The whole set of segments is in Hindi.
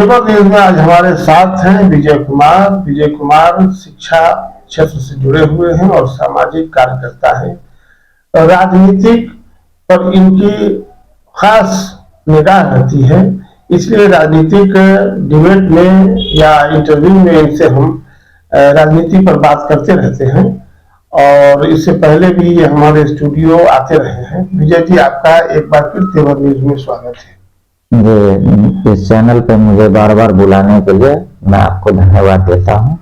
पेपर न्यूज में आज हमारे साथ हैं विजय कुमार। विजय कुमार शिक्षा क्षेत्र से जुड़े हुए हैं और सामाजिक कार्यकर्ता हैं। राजनीतिक पर इनकी खास निगाह रहती है, इसलिए राजनीतिक डिबेट में या इंटरव्यू में इनसे हम राजनीति पर बात करते रहते हैं और इससे पहले भी ये हमारे स्टूडियो आते रहे हैं। विजय जी, आपका एक बार फिर तेवर न्यूज में स्वागत है। जी, इस चैनल पे मुझे बार बार बुलाने के लिए मैं आपको धन्यवाद देता हूँ।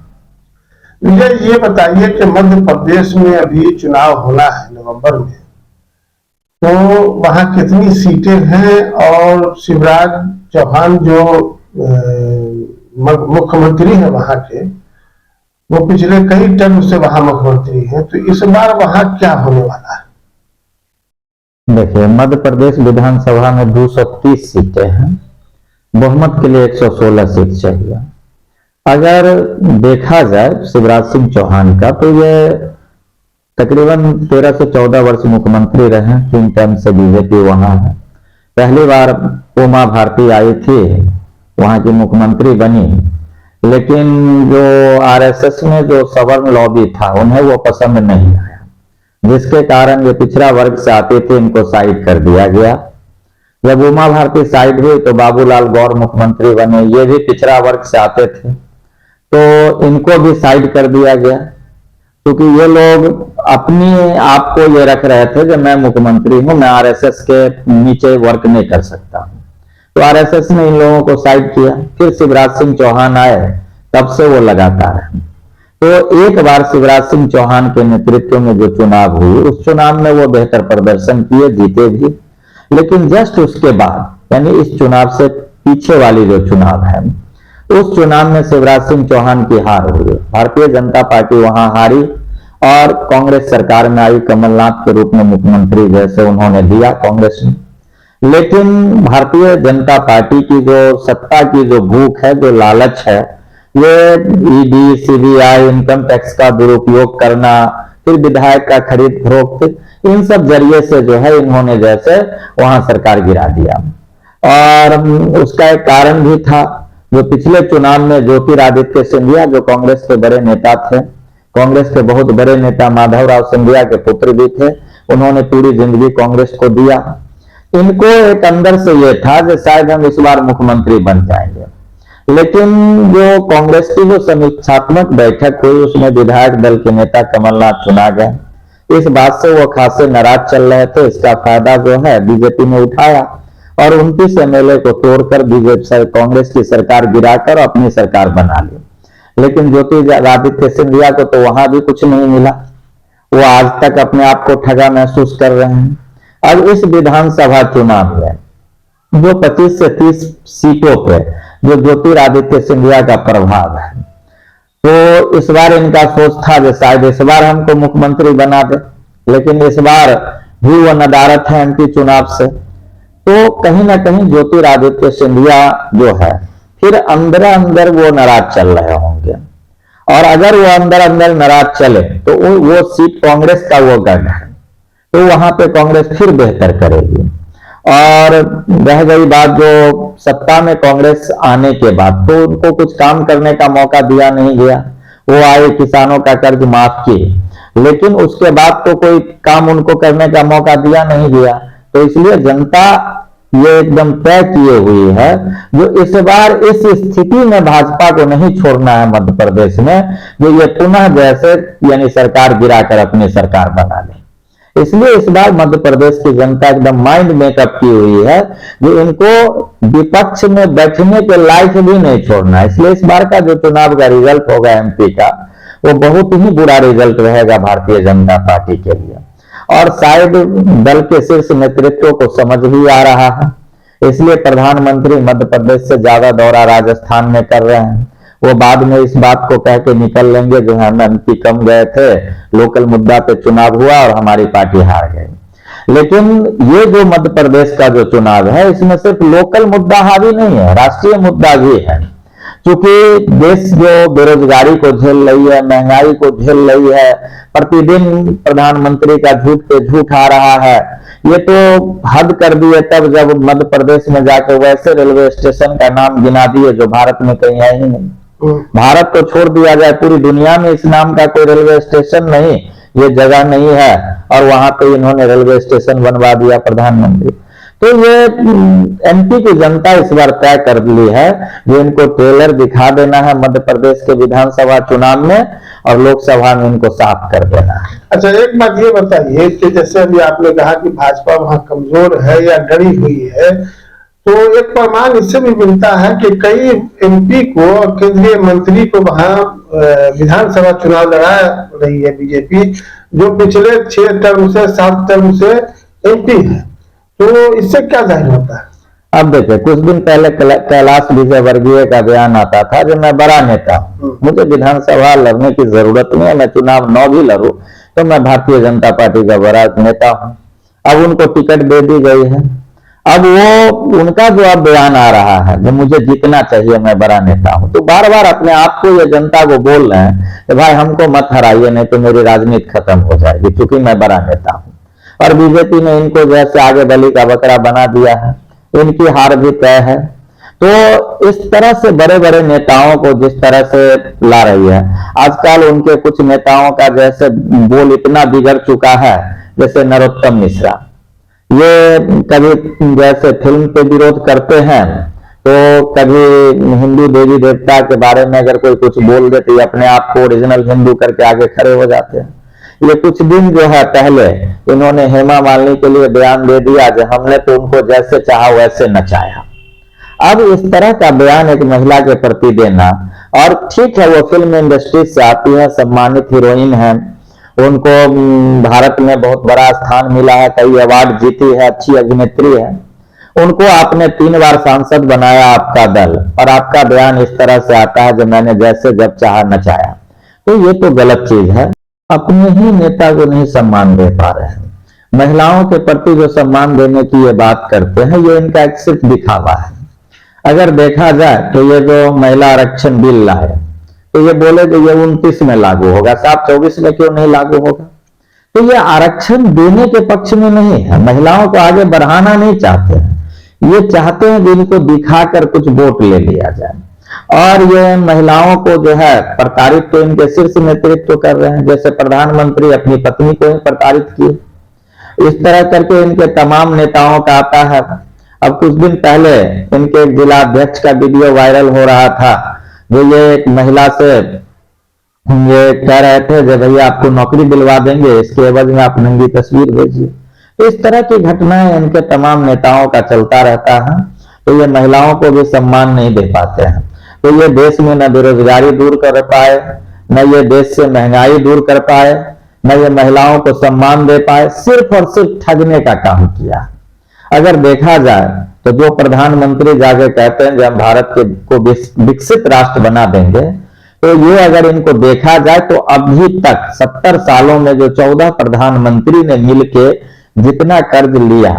विजय, ये बताइए कि मध्य प्रदेश में अभी चुनाव होना है नवंबर में, तो वहां कितनी सीटें हैं और शिवराज चौहान जो मुख्यमंत्री हैं वहां के, वो पिछले कई टर्म से वहां मुख्यमंत्री हैं, तो इस बार वहां क्या होने वाला है? देखिए, मध्य प्रदेश विधानसभा में 230 सीटें हैं, बहुमत के लिए 116 सीट चाहिए। अगर देखा जाए शिवराज सिंह चौहान का, तो ये तकरीबन 13 से 14 वर्ष मुख्यमंत्री रहे, 3 टर्म से बीजेपी वहां है। पहली बार उमा भारती आई थी, वहां की मुख्यमंत्री बनी, लेकिन जो आरएसएस में जो सवर्ण लॉबी था उन्हें वो पसंद नहीं आया, जिसके कारण ये पिछड़ा वर्ग से आते थे, इनको साइड कर दिया गया। जब उमा भारती साइड हुई तो बाबूलाल गौर मुख्यमंत्री बने, ये भी पिछड़ा वर्ग से आते थे, तो इनको भी साइड कर दिया गया, क्योंकि ये लोग अपनी आप को ये रख रहे थे कि मैं मुख्यमंत्री हूं, मैं आरएसएस के नीचे वर्क नहीं कर सकता हूं। तो आरएसएस ने इन लोगों को साइड किया। फिर शिवराज सिंह चौहान आए, तब से वो लगातार है। तो एक बार शिवराज सिंह चौहान के नेतृत्व में जो चुनाव हुई, उस चुनाव में वो बेहतर प्रदर्शन किए, जीते भी, लेकिन जस्ट उसके बाद यानी इस चुनाव से पीछे वाली जो चुनाव है, उस चुनाव में शिवराज सिंह चौहान की हार हुई। भारतीय जनता पार्टी वहां हारी और कांग्रेस सरकार में आई, कमलनाथ के रूप में मुख्यमंत्री जैसे उन्होंने दिया कांग्रेस ने। लेकिन भारतीय जनता पार्टी की जो सत्ता की जो भूख है, जो लालच है, ये ईडी, सीबीआई, इनकम टैक्स का दुरुपयोग करना, फिर विधायक का खरीद फरोख्त, इन सब जरिए से जो है इन्होंने जैसे वहां सरकार गिरा दिया। और उसका एक कारण भी था, जो पिछले चुनाव में ज्योतिरादित्य सिंधिया, जो कांग्रेस के बड़े नेता थे, कांग्रेस के बहुत बड़े नेता माधवराव सिंधिया के पुत्र भी थे, उन्होंने पूरी जिंदगी कांग्रेस को दिया। इनको एक अंदर से ये था कि शायद हम इस बार मुख्यमंत्री बन जाएंगे, लेकिन जो कांग्रेस की जो समीक्षात्मक बैठक हुई, उसमें विधायक दल के नेता कमलनाथ चुना गए। इस बात से वो खासे नाराज चल रहे थे। इसका फायदा जो है बीजेपी ने उठाया और 29 एमएलए को तोड़कर बीजेपी कांग्रेस की सरकार गिराकर अपनी सरकार बना ली। लेकिन ज्योतिरादित्य सिंधिया को तो वहां भी कुछ नहीं मिला, वो आज तक अपने आप को ठगा महसूस कर रहे हैं। अब इस विधानसभा चुनाव में जो 25 से 30 सीटों पे जो ज्योतिरादित्य सिंधिया का प्रभाव है, तो इस बार इनका सोच था कि शायद इस बार हमको मुख्यमंत्री बना दे, लेकिन इस बार भी वो नदारत है इनकी चुनाव से। तो कहीं ना कहीं ज्योतिरादित्य सिंधिया जो है फिर अंदर अंदर वो नाराज चल रहे होंगे, और अगर वो अंदर अंदर नाराज चले तो वो सीट कांग्रेस का वो गढ़ है, तो वहां पे कांग्रेस फिर बेहतर करेगी। और रह गई बात जो सत्ता में कांग्रेस आने के बाद, तो उनको कुछ काम करने का मौका दिया नहीं गया। वो आए, किसानों का कर्ज माफ किए, लेकिन उसके बाद तो कोई काम उनको करने का मौका दिया नहीं गया। तो इसलिए जनता ये एकदम तय किए हुई है, जो इस बार इस स्थिति में भाजपा को नहीं छोड़ना है मध्य प्रदेश में, जो ये पुनः जैसे यानी सरकार गिराकर अपनी सरकार बना ले। इसलिए इस बार मध्य प्रदेश की जनता एकदम माइंड मेकअप की हुई है, जो इनको विपक्ष में बैठने के लायक भी नहीं छोड़ना। इसलिए इस बार का जो चुनाव का रिजल्ट होगा एमपी का, वो बहुत ही बुरा रिजल्ट रहेगा भारतीय जनता पार्टी के लिए। और शायद दल के शीर्ष नेतृत्व को समझ भी आ रहा है, इसलिए प्रधानमंत्री मध्य प्रदेश से ज्यादा दौरा राजस्थान में कर रहे हैं। वो बाद में इस बात को कह के निकल लेंगे जो हम एमपी कम गए थे, लोकल मुद्दा पे चुनाव हुआ और हमारी पार्टी हार गई। लेकिन ये जो मध्य प्रदेश का जो चुनाव है, इसमें सिर्फ लोकल मुद्दा हावी नहीं है, राष्ट्रीय मुद्दा भी है। क्योंकि देश जो बेरोजगारी को झेल रही है, महंगाई को झेल रही है, प्रतिदिन प्रधानमंत्री का झूठ पे झूठ आ रहा है, ये तो हद कर दिए तब जब मध्य प्रदेश में जाकर वैसे रेलवे स्टेशन का नाम गिना दिए जो भारत में कहीं है ही नहीं। भारत को छोड़ दिया जाए, पूरी दुनिया में इस नाम का कोई रेलवे स्टेशन नहीं, ये जगह नहीं है, और वहां पे इन्होंने रेलवे स्टेशन बनवा दिया प्रधानमंत्री। तो ये एमपी की जनता इस बार तय कर ली है जो इनको ट्रेलर दिखा देना है मध्य प्रदेश के विधानसभा चुनाव में, और लोकसभा में इनको साफ कर देना है। अच्छा, एक बात ये बताइए कि जैसे अभी आपने कहा कि भाजपा वहां कमजोर है या डरी हुई है, तो एक प्रमाण इससे भी मिलता है कि कई एमपी को और केंद्रीय मंत्री को वहां विधानसभा चुनाव लड़ा रही है बीजेपी, जो पिछले 6 टर्म से 7 टर्म से एमपी है। तो इससे क्या जाहिर होता है? अब देखिए, कुछ दिन पहले कैलाश विजयवर्गीय का बयान आता था जो मैं बड़ा नेता हूं, मुझे विधानसभा लड़ने की जरूरत नहीं है, मैं चुनाव 9 भी लड़ूं तो मैं भारतीय जनता पार्टी का बड़ा नेता हूं। अब उनको टिकट दे दी गई है, अब वो उनका जो अब बयान आ रहा है जो मुझे जीतना चाहिए, मैं बड़ा नेता हूं, तो बार बार अपने आप को या जनता को बोल रहे हैं कि भाई हमको मत हराइए नहीं तो मेरी राजनीति खत्म हो जाएगी, क्योंकि मैं बड़ा नेता हूं। और बीजेपी ने इनको जैसे आगे बलि का बकरा बना दिया है, इनकी हार भी तय है। तो इस तरह से बड़े बड़े नेताओं को जिस तरह से ला रही है, आजकल उनके कुछ नेताओं का जैसे बोल इतना बिगड़ चुका है, जैसे नरोत्तम मिश्रा, ये कभी जैसे फिल्म पे विरोध करते हैं तो कभी हिंदू देवी देवता के बारे में अगर कोई कुछ बोल दे तो ये अपने आप को ओरिजिनल हिंदू करके आगे खड़े हो जाते हैं। ये कुछ दिन जो है पहले इन्होंने हेमा मालिनी के लिए बयान दे दिया जो हमने तो उनको जैसे चाहा वैसे नचाया। अब इस तरह का बयान एक महिला के प्रति देना, और ठीक है वो फिल्म इंडस्ट्री से आती है, सम्मानित हीरोइन है, उनको भारत में बहुत बड़ा स्थान मिला है, कई अवार्ड जीती है, अच्छी अभिनेत्री है, उनको आपने 3 बार सांसद बनाया आपका दल, और आपका बयान इस तरह से आता है जो मैंने जैसे जब चाहा नचाया। तो ये तो गलत चीज है, अपने ही नेता को नहीं सम्मान दे पा रहे हैं। महिलाओं के प्रति जो सम्मान देने की ये बात करते हैं, ये इनका एक सिर्फ दिखावा है। अगर देखा जाए तो ये जो महिला आरक्षण बिल लाए तो ये बोले कि ये 29 में लागू होगा, साहब 24 में क्यों नहीं लागू होगा? तो ये आरक्षण देने के पक्ष में नहीं है, महिलाओं को आगे बढ़ाना नहीं चाहते हैं, ये चाहते हैं कि इनको दिखाकर कुछ वोट ले लिया जाए। और ये महिलाओं को जो है प्रताड़ित तो इनके शीर्ष नेतृत्व कर रहे हैं, जैसे प्रधानमंत्री अपनी पत्नी को ही प्रताड़ित किए। इस तरह करके इनके तमाम नेताओं का आता है। अब कुछ दिन पहले इनके जिला अध्यक्ष का वीडियो वायरल हो रहा था, जो ये एक महिला से ये कह रहे थे कि भैया आपको नौकरी दिलवा देंगे, इसके एवज में आप नंगी तस्वीर भेजिए। तो इस तरह की घटनाएं इनके तमाम नेताओं का चलता रहता है। तो ये महिलाओं को भी सम्मान नहीं दे पाते हैं। तो ये देश में न बेरोजगारी दूर कर पाए, न ये देश से महंगाई दूर कर पाए, न ये महिलाओं को सम्मान दे पाए, सिर्फ और सिर्फ ठगने का काम किया। अगर देखा जाए तो जो प्रधानमंत्री जाके कहते हैं कि हम भारत को विकसित राष्ट्र बना देंगे, तो ये अगर इनको देखा जाए तो अभी तक 70 सालों में जो 14 प्रधानमंत्री ने मिलके जितना कर्ज लिया,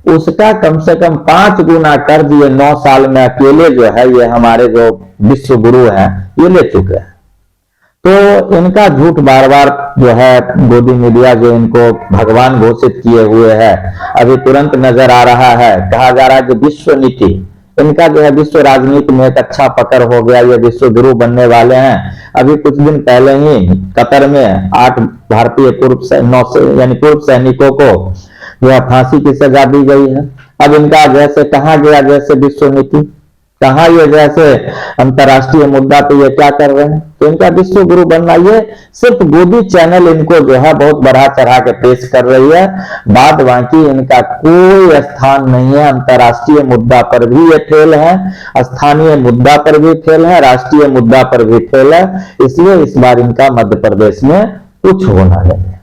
उसका कम से कम 5 गुना कर्ज ये 9 साल में अकेले जो है ये हमारे जो विश्व गुरु हैं ये ले चुके हैं। तो इनका झूठ बार बार जो है गोदी मीडिया जो इनको भगवान घोषित किए हुए है, अभी तुरंत नजर आ रहा है। कहा जा रहा है कि विश्व नीति इनका जो है विश्व राजनीति में एक अच्छा पकड़ हो गया, ये विश्व गुरु बनने वाले हैं। अभी कुछ दिन पहले ही कतर में 8 भारतीय पूर्व सैनिकों को यह फांसी की सजा दी गई है। अब इनका जैसे कहा गया जैसे विश्व नीति, कहा ये जैसे अंतरराष्ट्रीय मुद्दा पे ये क्या कर रहे हैं, तो इनका विश्व गुरु बनना, ये सिर्फ गोदी चैनल इनको जो है बहुत बढ़ा चढ़ा के पेश कर रही है। बाद बाकी इनका कोई स्थान नहीं है। अंतरराष्ट्रीय मुद्दा पर भी ये फेल है, स्थानीय मुद्दा पर भी फेल है, राष्ट्रीय मुद्दा पर भी फेल है। इसलिए इस बार इनका मध्य प्रदेश में कुछ होना नहीं है।